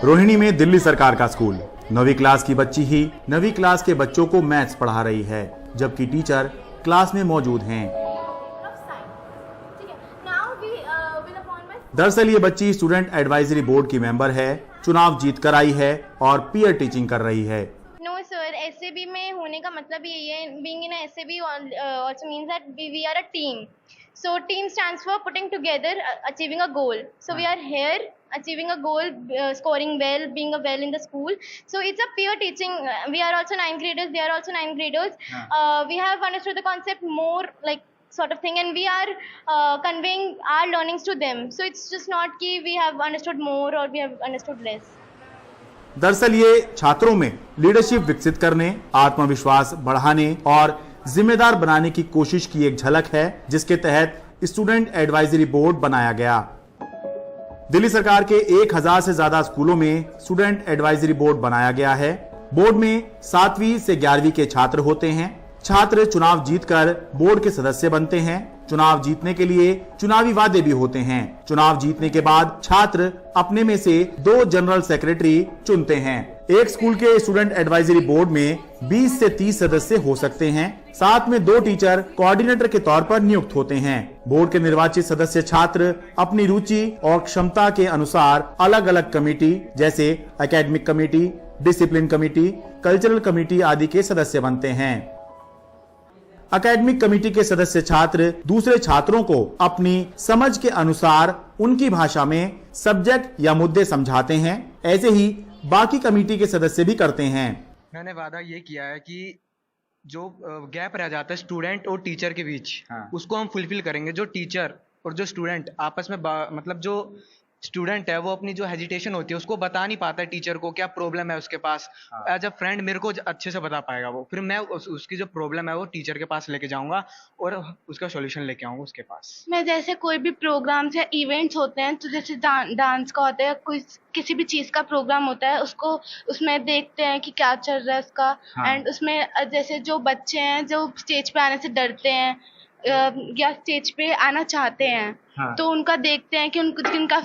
रोहिणी में दिल्ली सरकार का स्कूल, 9वीं क्लास की बच्ची ही 9वीं क्लास के बच्चों को मैथ्स पढ़ा रही है, जबकि टीचर क्लास में मौजूद हैं। दरअसल ये बच्ची स्टूडेंट एडवाइजरी बोर्ड की मेंबर है, चुनाव जीत कर आई है और पीयर टीचिंग कर रही है। नो सर, एसएबी में होने का मतलब यही है, being in SAB also means that we are a team. So team stands for putting together, achieving a goal. So we are here achieving a goal, scoring well, being well in the school. So it's a peer teaching. We are also 9th graders, they are also 9th graders. We have understood the concept more like sort of thing, and we are conveying our learnings to them. So it's just not कि we have understood more or we have understood less. दरअसल ये छात्रों में leadership विकसित करने, आत्मविश्वास बढ़ाने और जिम्मेदार बनाने की कोशिश की एक झलक है, जिसके तहत स्टूडेंट एडवाइजरी बोर्ड बनाया गया। दिल्ली सरकार के 1000 से ज्यादा स्कूलों में स्टूडेंट एडवाइजरी बोर्ड बनाया गया है। बोर्ड में 7वीं से 11वीं के छात्र होते हैं। छात्र चुनाव जीतकर बोर्ड के सदस्य बनते हैं। चुनाव जीतने के लिए चुनावी वादे भी होते हैं। चुनाव जीतने के बाद छात्र अपने में से 2 जनरल सेक्रेटरी चुनते हैं। एक स्कूल के स्टूडेंट एडवाइजरी बोर्ड में 20 से 30 सदस्य हो सकते हैं। साथ में 2 टीचर कोऑर्डिनेटर के तौर पर नियुक्त होते हैं। बोर्ड के निर्वाचित सदस्य छात्र अपनी रुचि और क्षमता के अनुसार अलग अलग कमेटी जैसे academic committee, discipline committee, cultural committee आदि के सदस्य बनते हैं। एकेडमिक कमेटी के सदस्य छात्र दूसरे छात्रों को अपनी समझ के अनुसार उनकी भाषा में सब्जेक्ट या मुद्दे समझाते हैं। ऐसे ही बाकी कमेटी के सदस्य भी करते हैं। मैंने वादा ये किया है कि जो गैप रह जाता है स्टूडेंट और टीचर के बीच, उसको हम फुलफिल करेंगे। जो टीचर और जो स्टूडेंट आपस में मतलब जो स्टूडेंट है वो अपनी जो हेजिटेशन होती है उसको बता नहीं पाता है टीचर को, क्या प्रॉब्लम है उसके पास। एज अ फ्रेंड मेरे को अच्छे से बता पाएगा वो, फिर मैं उसकी जो प्रॉब्लम है वो टीचर के पास लेके जाऊंगा और उसका सॉल्यूशन लेके आऊंगा उसके पास। मैं जैसे कोई भी प्रोग्राम्स या इवेंट्स होते हैं, तो जैसे डांस का होता है, कोई किसी भी चीज का प्रोग्राम होता है, उसको उसमें देखते हैं कि क्या चल रहा है उसका। एंड उसमें जैसे जो बच्चे हैं जो स्टेज पे आने से डरते हैं या स्टेज पे आना चाहते हैं, तो उनका देखते हैं कि उनको किनका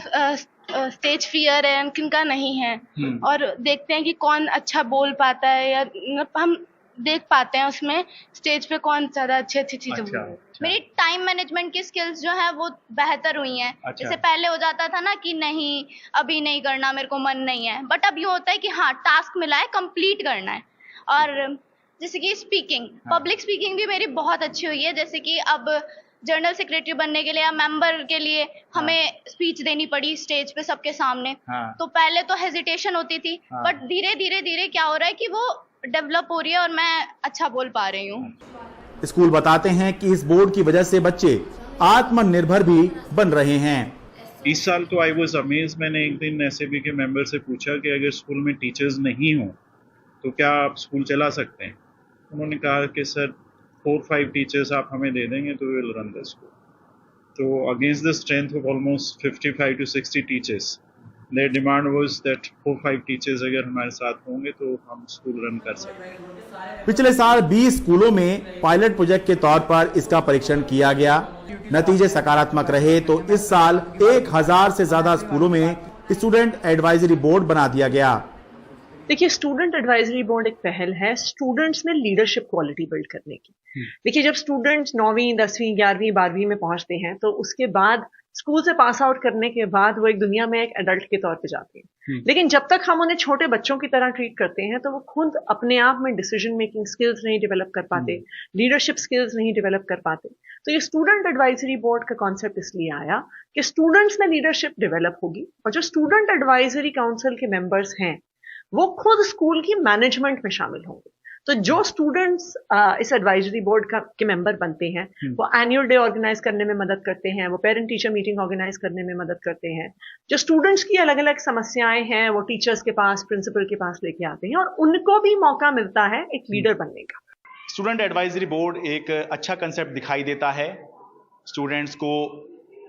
स्टेज फियर है, किनका नहीं है, और देखते हैं कि कौन अच्छा बोल पाता है, या हम देख पाते हैं उसमें स्टेज पे कौन ज्यादा अच्छी चीजें बोल रहा है। मेरी टाइम मैनेजमेंट की स्किल्स जो है वो बेहतर हुई हैं। जैसे पहले हो जाता था ना कि नहीं अभी नहीं करना, मेरे को मन नहीं है, बट अब ये होता है कि हाँ टास्क मिला है, कंप्लीट करना है। और जैसे कि स्पीकिंग, पब्लिक स्पीकिंग भी मेरी बहुत अच्छी हुई है। जैसे कि अब जनरल सेक्रेटरी बनने के लिए या मेंबर के लिए हमें स्पीच देनी पड़ी स्टेज पे सबके सामने। तो पहले तो हेजिटेशन होती थी, बट धीरे धीरे क्या हो रहा है कि वो डेवलप हो रही है और मैं अच्छा बोल पा रही हूँ। स्कूल बताते हैं कि इस बोर्ड की वजह से बच्चे आत्मनिर्भर भी बन रहे हैं। इस साल तो आई वाज अमेज्ड। मैंने एक दिन एसएबी के मेंबर से पूछा कि अगर स्कूल में टीचर्स नहीं हो तो क्या आप स्कूल चला सकते हैं। उन्होंने कहा कि सर 4-5 टीचर्स आप हमें दे देंगे तो we will run the school. तो against the strength of almost 55 to 60 teachers, their demand was that 4-5 teachers अगर हमारे साथ होंगे तो हम स्कूल रन कर सकते। पिछले साल 20 स्कूलों में पायलट प्रोजेक्ट के तौर पर इसका परीक्षण किया गया। नतीजे सकारात्मक रहे तो इस साल 1000 से ज्यादा स्कूलों में स्टूडेंट एडवाइजरी बोर्ड बना दिया गया। देखिए, स्टूडेंट एडवाइजरी बोर्ड एक पहल है स्टूडेंट्स में लीडरशिप क्वालिटी बिल्ड करने की। देखिए, जब स्टूडेंट्स 9वीं 10वीं 11वीं 12वीं में पहुंचते हैं तो उसके बाद स्कूल से पास आउट करने के बाद वो एक दुनिया में एक एडल्ट के तौर पे जाते हैं। लेकिन जब तक हम उन्हें छोटे बच्चों की तरह ट्रीट करते हैं तो वो खुद अपने आप में डिसीजन मेकिंग स्किल्स नहीं डेवलप कर पाते, लीडरशिप स्किल्स नहीं डेवलप कर पाते। तो ये स्टूडेंट एडवाइजरी बोर्ड का कॉन्सेप्ट इसलिए आया कि स्टूडेंट्स में लीडरशिप डेवलप होगी, और जो स्टूडेंट एडवाइजरी काउंसिल के मेंबर्स हैं वो खुद स्कूल की मैनेजमेंट में शामिल होंगे। तो जो स्टूडेंट्स इस एडवाइजरी बोर्ड के मेंबर बनते हैं वो एनुअल डे ऑर्गेनाइज करने में मदद करते हैं, वो पेरेंट टीचर मीटिंग ऑर्गेनाइज करने में मदद करते हैं। जो स्टूडेंट्स की अलग अलग समस्याएं हैं वो टीचर्स के पास, प्रिंसिपल के पास लेके आते हैं, और उनको भी मौका मिलता है एक लीडर बनने का। स्टूडेंट एडवाइजरी बोर्ड एक अच्छा कंसेप्ट दिखाई देता है। स्टूडेंट्स को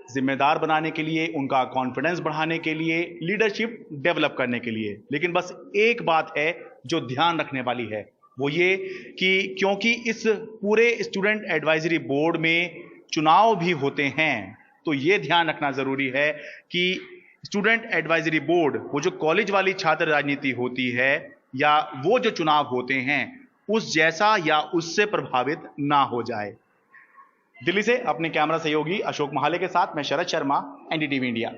जिम्मेदार बनाने के लिए, उनका कॉन्फिडेंस बढ़ाने के लिए, लीडरशिप डेवलप करने के लिए। लेकिन बस एक बात है जो ध्यान रखने वाली है, वो ये कि क्योंकि इस पूरे स्टूडेंट एडवाइजरी बोर्ड में चुनाव भी होते हैं, तो ये ध्यान रखना जरूरी है कि स्टूडेंट एडवाइजरी बोर्ड, वो जो कॉलेज वाली छात्र राजनीति होती है या वो जो चुनाव होते हैं उस जैसा या उससे प्रभावित ना हो जाए। दिल्ली से अपने कैमरा सहयोगी अशोक महाले के साथ मैं शरद शर्मा, एनडीटीवी इंडिया।